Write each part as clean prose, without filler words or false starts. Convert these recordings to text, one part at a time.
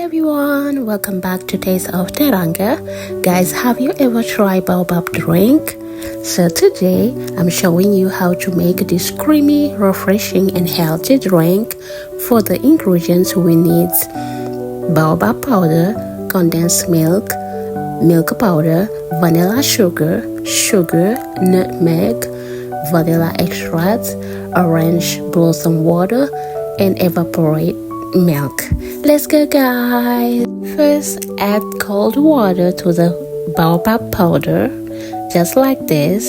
everyone, welcome back to Taste of Teranga. Guys, have you ever tried Baobab drink? So today I'm showing you how to make this creamy, refreshing and healthy drink. For the ingredients we need Baobab powder, condensed milk, milk powder, vanilla sugar, nutmeg, vanilla extract, orange blossom water and evaporate milk. Let's go, guys. First, add cold water to the baobab powder, just like this,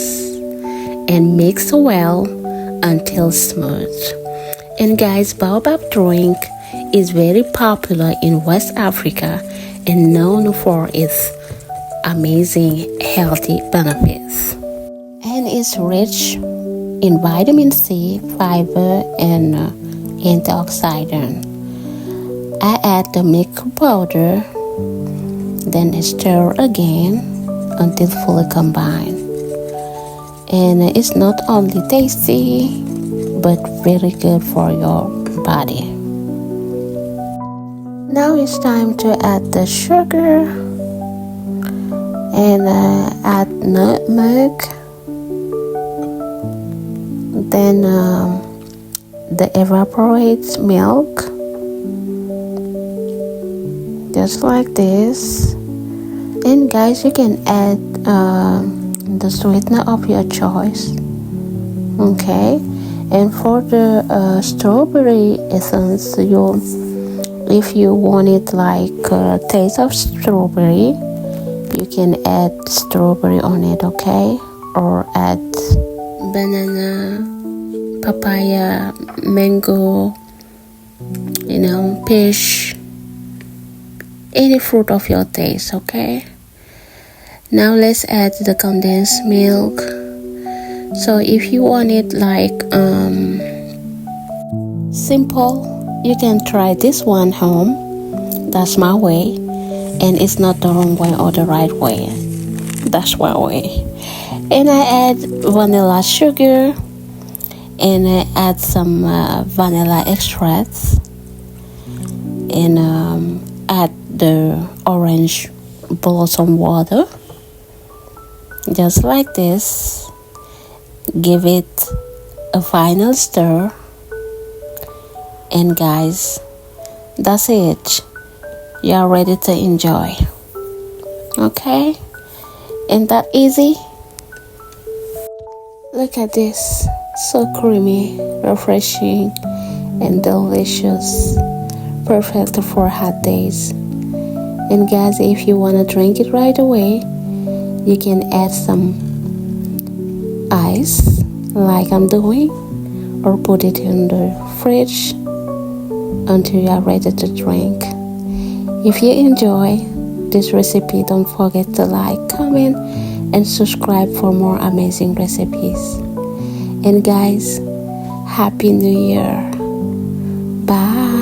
and mix well until smooth. And guys, baobab drink is very popular in West Africa and known for its amazing healthy benefits. And it's rich in vitamin C, fiber, and antioxidant. I add the milk powder, then stir again until fully combined. And it's not only tasty, but very good for your body. Now it's time to add the sugar and add nutmeg, then the evaporated milk, just like this. And guys, you can add the sweetener of your choice. Okay, and for the strawberry essence, if you want it like taste of strawberry, you can add strawberry on it, okay, or add banana, papaya, mango, peach, any fruit of your taste. Okay, now let's add the condensed milk. So if you want it like simple, you can try this one home. That's my way, and it's not the wrong way or the right way. That's my way. And I add vanilla sugar, and I add some vanilla extracts, and add the orange blossom water, just like this. Give it a final stir, and guys, that's it. You are ready to enjoy. Okay, ain't that easy? Look at this, so creamy, refreshing and delicious, perfect for hot days. And guys, if you want to drink it right away, you can add some ice like I'm doing, or put it in the fridge until you are ready to drink. If you enjoy this recipe, don't forget to like, comment and subscribe for more amazing recipes. And guys, Happy New Year. Bye.